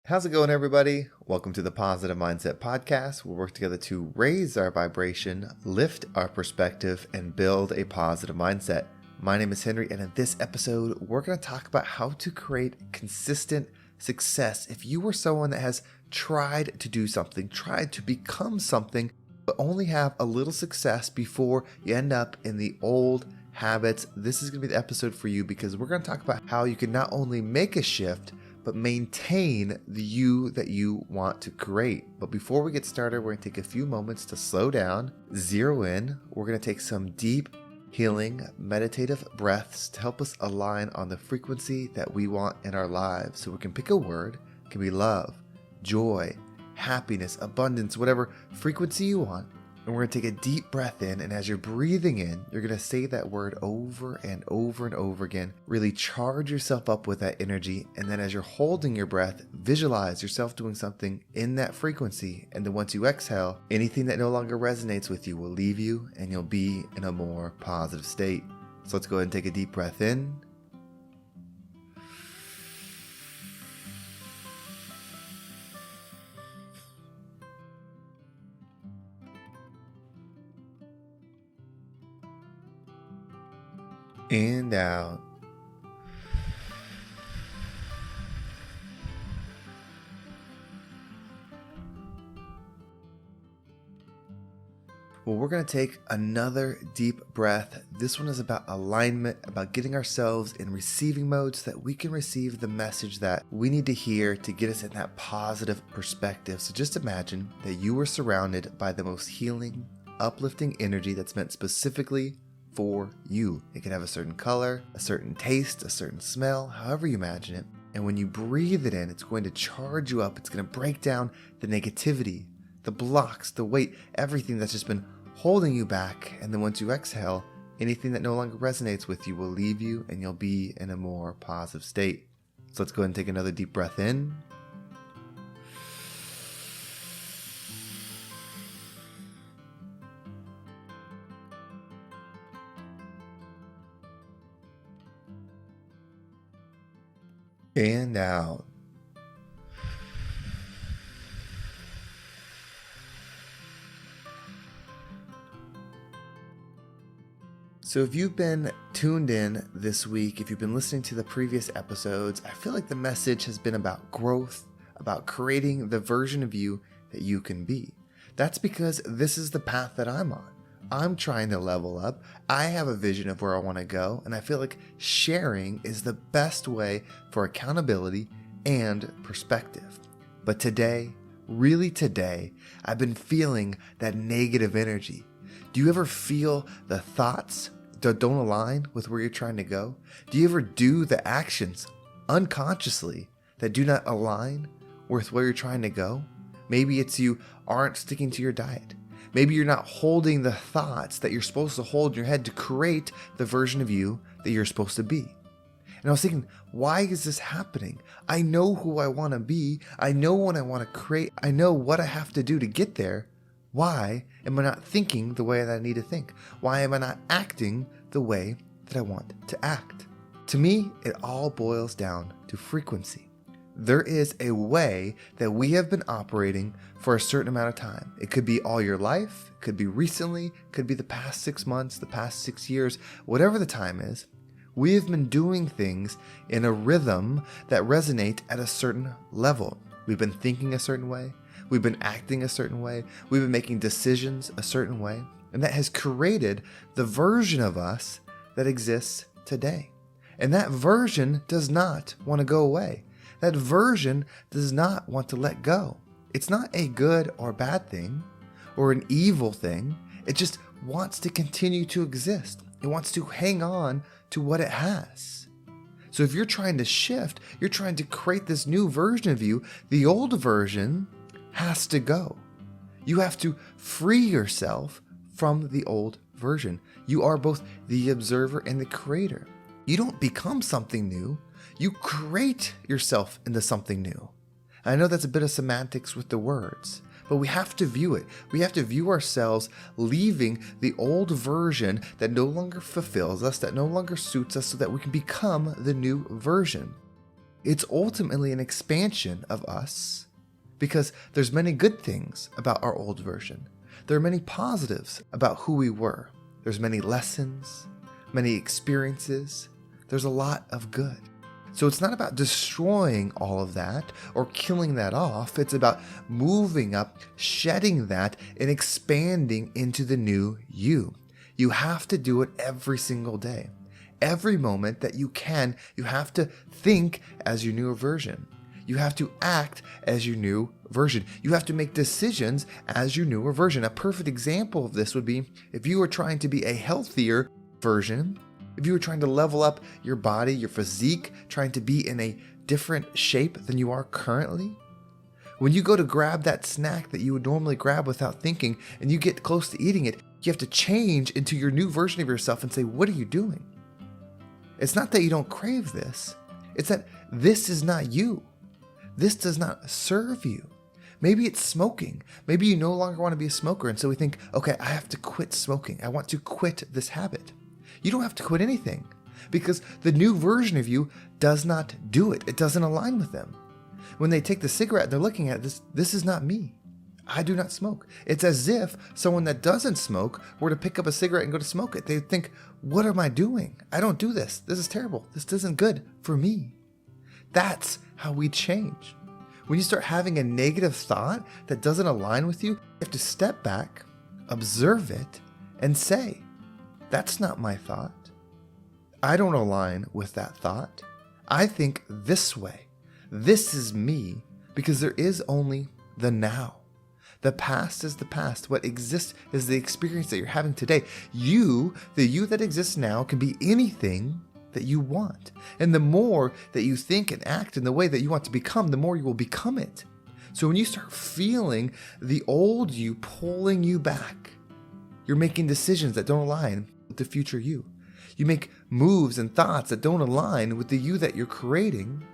How's it going, everybody? Welcome to the Positive Mindset Podcast. We work together to raise our vibration, lift our perspective, and build a positive mindset. My name is Henry, and in this episode, we're going to talk about how to create consistent success. If you were someone that has tried to do something, tried to become something, but only have a little success before you end up in the old habits, this is going to be the episode for you because we're going to talk about how you can not only make a shift, but maintain the you that you want to create. But before we get started, we're going to take a few moments to slow down, zero in. We're going to take some deep, healing, meditative breaths to help us align on the frequency that we want in our lives. So we can pick a word. It can be love, joy, happiness, abundance, whatever frequency you want. And we're going to take a deep breath in, and as you're breathing in, you're going to say that word over and over and over again. Really charge yourself up with that energy, and then as you're holding your breath, visualize yourself doing something in that frequency, and then once you exhale, anything that no longer resonates with you will leave you, and you'll be in a more positive state. So let's go ahead and take a deep breath in. And out. Well, we're going to take another deep breath. This one is about alignment, about getting ourselves in receiving mode so that we can receive the message that we need to hear to get us in that positive perspective. So just imagine that you were surrounded by the most healing, uplifting energy that's meant specifically for you. It can have a certain color, a certain taste, a certain smell, however you imagine it. And when you breathe it in, it's going to charge you up. It's going to break down the negativity, the blocks, the weight, everything that's just been holding you back. And then once you exhale, anything that no longer resonates with you will leave you and you'll be in a more positive state. So let's go ahead and take another deep breath in. And out. So if you've been tuned in this week, if you've been listening to the previous episodes, I feel like the message has been about growth, about creating the version of you that you can be. That's because this is the path that I'm on. I'm trying to level up. I have a vision of where I want to go, and I feel like sharing is the best way for accountability and perspective. But today, really today, I've been feeling that negative energy. Do you ever feel the thoughts that don't align with where you're trying to go? Do you ever do the actions unconsciously that do not align with where you're trying to go? Maybe it's you aren't sticking to your diet. Maybe you're not holding the thoughts that you're supposed to hold in your head to create the version of you that you're supposed to be. And I was thinking, why is this happening? I know who I want to be. I know what I want to create. I know what I have to do to get there. Why am I not thinking the way that I need to think? Why am I not acting the way that I want to act? To me, it all boils down to frequency. There is a way that we have been operating for a certain amount of time. It could be all your life, it could be recently, it could be the past 6 months, the past 6 years, whatever the time is. We have been doing things in a rhythm that resonate at a certain level. We've been thinking a certain way, we've been acting a certain way, we've been making decisions a certain way, and that has created the version of us that exists today. And that version does not want to go away. That version does not want to let go. It's not a good or bad thing or an evil thing. It just wants to continue to exist. It wants to hang on to what it has. So if you're trying to shift, you're trying to create this new version of you, the old version has to go. You have to free yourself from the old version. You are both the observer and the creator. You don't become something new. You create yourself into something new. I know that's a bit of semantics with the words, but we have to view it. We have to view ourselves leaving the old version that no longer fulfills us, that no longer suits us, so that we can become the new version. It's ultimately an expansion of us because there's many good things about our old version. There are many positives about who we were. There's many lessons, many experiences. There's a lot of good. So it's not about destroying all of that or killing that off. It's about moving up, shedding that, and expanding into the new you. You have to do it every single day. Every moment that you can, you have to think as your newer version. You have to act as your new version. You have to make decisions as your newer version. A perfect example of this would be if you were trying to be a healthier version. If you were trying to level up your body, your physique, trying to be in a different shape than you are currently, when you go to grab that snack that you would normally grab without thinking and you get close to eating it, you have to change into your new version of yourself and say, what are you doing? It's not that you don't crave this. It's that this is not you. This does not serve you. Maybe it's smoking. Maybe you no longer want to be a smoker. And so we think, okay, I have to quit smoking. I want to quit this habit. You don't have to quit anything because the new version of you does not do it. It doesn't align with them. When they take the cigarette, they're looking at this is not me. I do not smoke. It's as if someone that doesn't smoke were to pick up a cigarette and go to smoke it. They think, what am I doing? I don't do this. This is terrible. This isn't good for me. That's how we change. When you start having a negative thought that doesn't align with you, you have to step back, observe it, and say, that's not my thought. I don't align with that thought. I think this way. This is me because there is only the now. The past is the past. What exists is the experience that you're having today. You, the you that exists now, can be anything that you want. And the more that you think and act in the way that you want to become, the more you will become it. So when you start feeling the old you pulling you back, you're making decisions that don't align with the future you. You make moves and thoughts that don't align with the you that you're creating.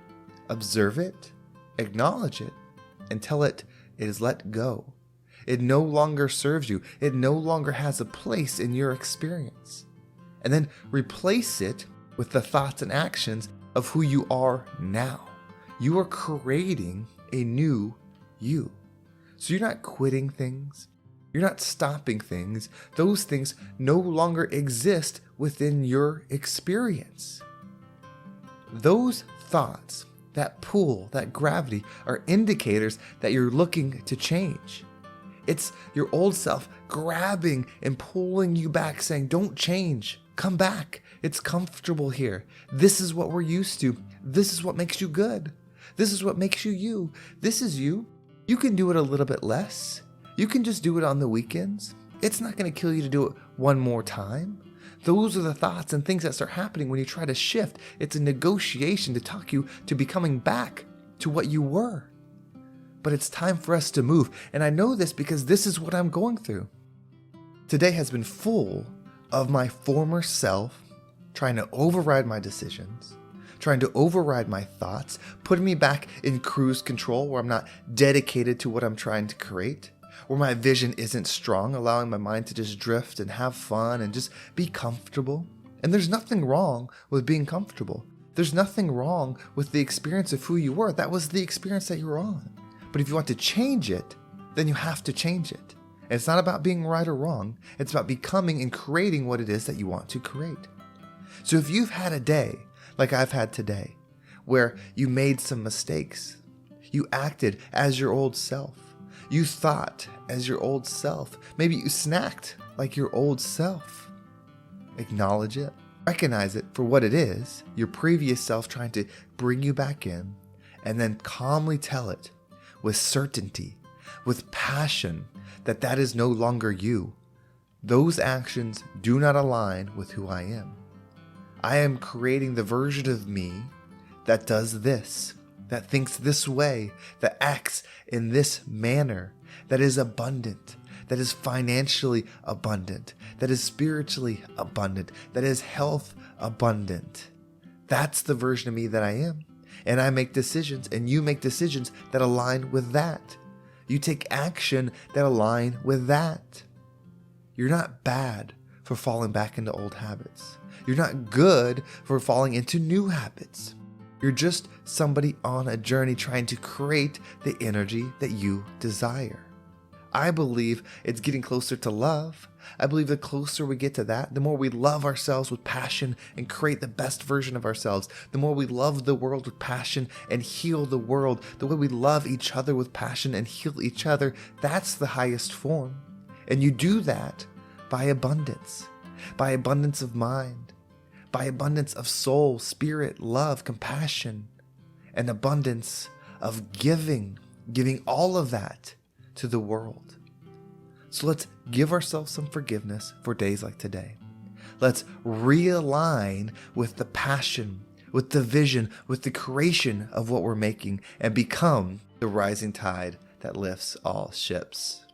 Observe it, acknowledge it, and tell it is let go. It no longer serves you. It no longer has a place in your experience. And then replace it with the thoughts and actions of who you are now. You are creating a new you. So you're not quitting things. You're not stopping things. Those things no longer exist within your experience. Those thoughts, that pull, that gravity, are indicators that you're looking to change. It's your old self grabbing and pulling you back, saying, don't change, come back. It's comfortable here. This is what we're used to. This is what makes you good. This is what makes you you. This is you. You can do it a little bit less. You can just do it on the weekends. It's not going to kill you to do it one more time. Those are the thoughts and things that start happening when you try to shift. It's a negotiation to talk you to becoming back to what you were. But it's time for us to move. And I know this because this is what I'm going through. Today has been full of my former self trying to override my decisions, trying to override my thoughts, putting me back in cruise control where I'm not dedicated to what I'm trying to create, where my vision isn't strong, allowing my mind to just drift and have fun and just be comfortable. And there's nothing wrong with being comfortable. There's nothing wrong with the experience of who you were. That was the experience that you were on. But if you want to change it, then you have to change it. And it's not about being right or wrong. It's about becoming and creating what it is that you want to create. So if you've had a day like I've had today, where you made some mistakes, you acted as your old self, you thought as your old self, maybe you snacked like your old self, acknowledge it, recognize it for what it is, your previous self trying to bring you back in, and then calmly tell it with certainty, with passion, that that is no longer you. Those actions do not align with who I am. I am creating the version of me that does this, that thinks this way, that acts in this manner, that is abundant, that is financially abundant, that is spiritually abundant, that is health abundant. That's the version of me that I am. And I make decisions, and you make decisions that align with that. You take action that align with that. You're not bad for falling back into old habits. You're not good for falling into new habits. You're just somebody on a journey trying to create the energy that you desire. I believe it's getting closer to love. I believe the closer we get to that, the more we love ourselves with passion and create the best version of ourselves, the more we love the world with passion and heal the world, the way we love each other with passion and heal each other, that's the highest form. And you do that by abundance of mind, by abundance of soul, spirit, love, compassion, and abundance of giving all of that to the world. So let's give ourselves some forgiveness for days like today. Let's realign with the passion, with the vision, with the creation of what we're making, and become the rising tide that lifts all ships.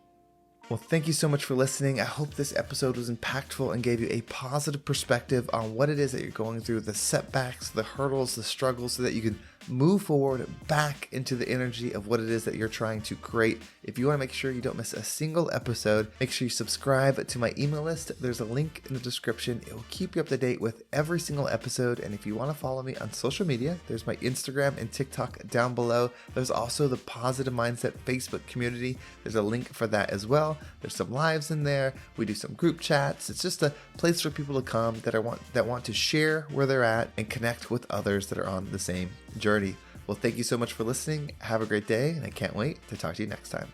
Well, thank you so much for listening. I hope this episode was impactful and gave you a positive perspective on what it is that you're going through, the setbacks, the hurdles, the struggles, so that you can move forward back into the energy of what it is that you're trying to create. If you want to make sure you don't miss a single episode, make sure you subscribe to my email list. There's a link in the description. It will keep you up to date with every single episode. And if you want to follow me on social media, there's my Instagram and TikTok down below. There's also the Positive Mindset Facebook community. There's a link for that as well. There's some lives in there. We do some group chats. It's just a place for people to come that want to share where they're at and connect with others that are on the same journey. Well, thank you so much for listening. Have a great day, and I can't wait to talk to you next time.